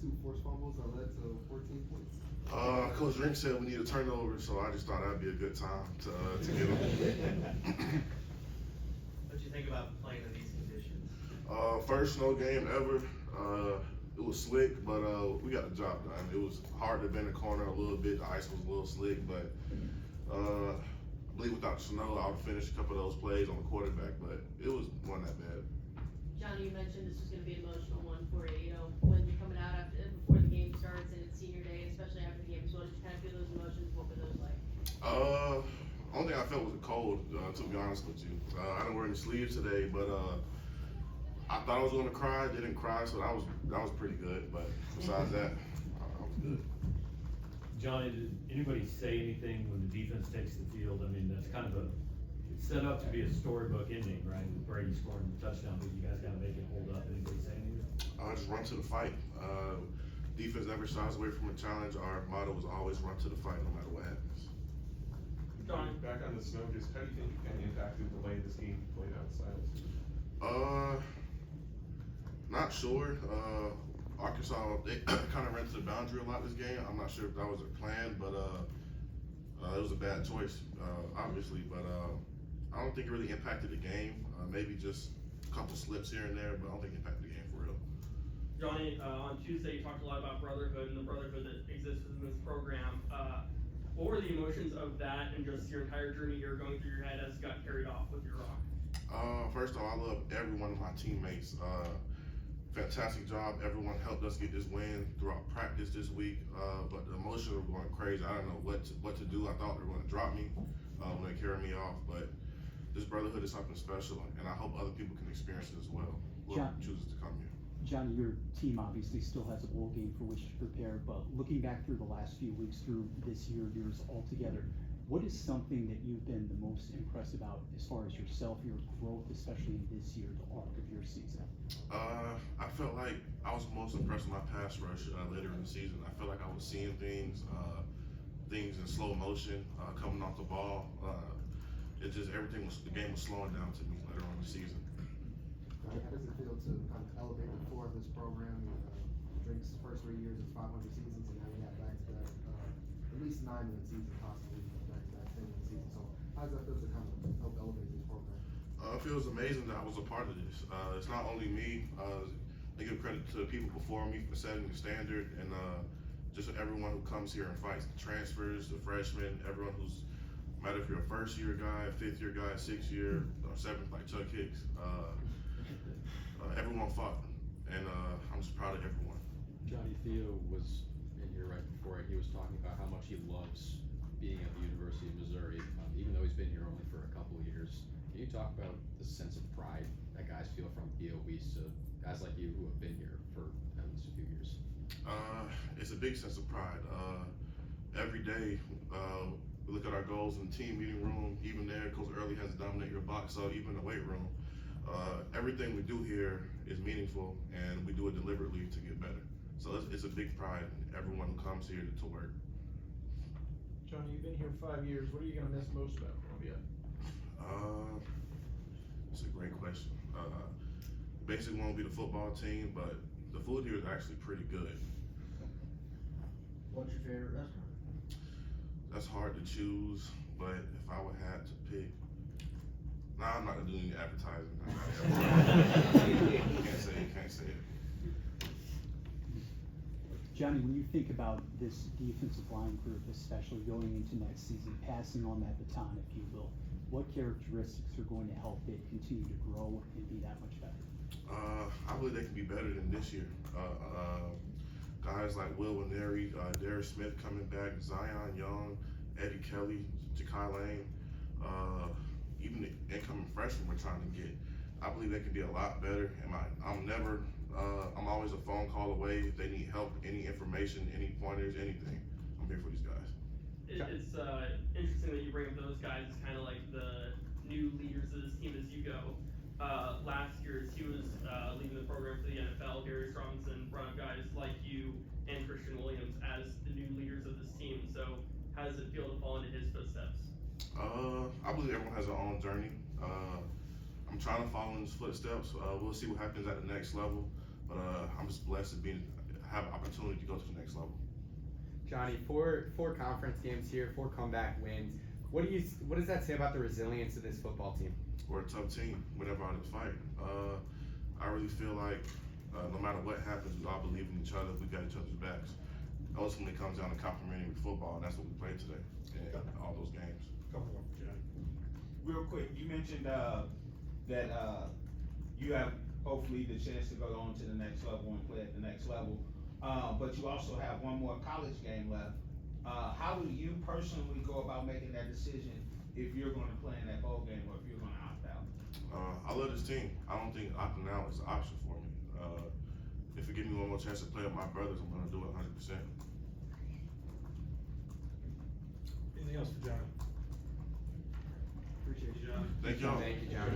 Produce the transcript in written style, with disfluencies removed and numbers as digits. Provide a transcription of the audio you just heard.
2 forced fumbles that led to 14 points. Coach Drink said we need a turnover, so I just thought that'd be a good time to get them. What'd you think about playing in these conditions? First snow game ever. It was slick, but we got the job done. It was hard to bend the corner a little bit. The ice was a little slick, but I believe without the snow, I would have finished a couple of those plays on the quarterback, but it wasn't that bad. Johnny, you mentioned this was going to be an emotional one for you. You know, when you're coming out before the game starts and it's senior day, especially after the game. So, did you kind of feel those emotions? What were those like? Only thing I felt was the cold. To be honest with you, I didn't wear any sleeves today, but I thought I was going to cry. Didn't cry, so that was pretty good. But besides that, I was good. Johnny, did anybody say anything when the defense takes the field? I mean, that's kind of it's set up to be a storybook ending, right? With Brady scoring the touchdown, but you guys got to make it hold up. Anybody say anything? Just run to the fight. Defense never shies away from a challenge. Our motto is always run to the fight, no matter what happens. Johnny, back on the snow, just how do you think it kind of impacted the way this game played outside? Not sure. Arkansas, they kind of ran to the boundary a lot this game. I'm not sure if that was their plan, but it was a bad choice, obviously. But I don't think it really impacted the game. Maybe just a couple slips here and there, but I don't think it impacted the game for real. Johnny, on Tuesday you talked a lot about brotherhood and the brotherhood that exists in this program. What were the emotions of that and just your entire journey here going through your head as you got carried off with your rock? First of all, I love every one of my teammates. Fantastic job. Everyone helped us get this win throughout practice this week. But the emotions were going crazy. I didn't know what to do. I thought they were going to drop me when they carried me off. But this brotherhood is something special, and I hope other people can experience it as well. Whoever chooses to come here. Johnny, your team obviously still has a bowl game for which to prepare, but looking back through the last few weeks, through this year of yours altogether, what is something that you've been the most impressed about as far as yourself, your growth, especially in this year, the arc of your season? I felt like I was most impressed with my pass rush later in the season. I felt like I was seeing things in slow motion, coming off the ball. The game was slowing down to me later on in the season. How does it feel to kind of elevate the core of this program? Drink's first 3 years is 500 seasons, and now you have back-to-back, at least 9-win seasons, possibly back-to-back 10-win seasons. So how does that feel to kind of help elevate this program? It feels amazing that I was a part of this. It's not only me. I give credit to the people before me for setting the standard, and just everyone who comes here and fights. The transfers, the freshmen, everyone who's, no matter if you're a first-year guy, fifth-year guy, sixth-year, or seventh, like Chuck Hicks. Everyone fought, and I'm just proud of everyone. Johnny, Theo was in here right before. He was talking about how much he loves being at the University of Missouri, even though he's been here only for a couple of years. Can you talk about the sense of pride that guys feel from BOE to guys like you who have been here for at least a few years? It's a big sense of pride. Every day, we look at our goals in the team meeting room. Even there, Coach Early has to dominate your box, so even in the weight room. Everything we do here is meaningful, and we do it deliberately to get better. So it's a big pride in everyone who comes here to work. Johnny, you've been here 5 years. What are you going to miss most about Columbia? It's a great question. Basically won't be the football team, but the food here is actually pretty good. What's your favorite restaurant? That's hard to choose, but if I would have to pick, I'm not gonna do any advertising. Can't say it. Johnny, when you think about this defensive line group, especially going into next season, passing on that baton, if you will, what characteristics are going to help it continue to grow and be that much better? I believe they can be better than this year. Guys like Will Winery, Darius Smith coming back, Zion Young, Eddie Kelly, Ja'Kai Lane, even the incoming freshmen we're trying to get. I believe they can be a lot better. I'm always a phone call away if they need help, any information, any pointers, anything. I'm here for these guys. It's interesting that you bring up those guys as kind of like the new leaders of this team as you go. Last year, as he was leading the program for the NFL, Darius Robinson brought up guys like you and Christian Williams as the new leaders of this team. So how does it feel to fall into his footsteps? I believe everyone has their own journey. I'm trying to follow in his footsteps. We'll see what happens at the next level. But I'm just blessed to have opportunity to go to the next level. Johnny, four conference games here, 4 comeback wins. What does that say about the resilience of this football team? We're a tough team whenever I fight. I really feel like no matter what happens, we all believe in each other. We got each other's backs. Ultimately, it comes down to complimentary football, and that's what we played today in all those games. Couple more, Johnny. Real quick, you mentioned that you have hopefully the chance to go on to the next level and play at the next level, but you also have one more college game left. How do you personally go about making that decision if you're going to play in that bowl game or if you're going to opt out? I love this team. I don't think opting out is an option for me. If you give me one more chance to play with my brothers, I'm gonna do it 100%. Anything else for Johnny? Appreciate you. Thank y'all. Thank you, Johnny.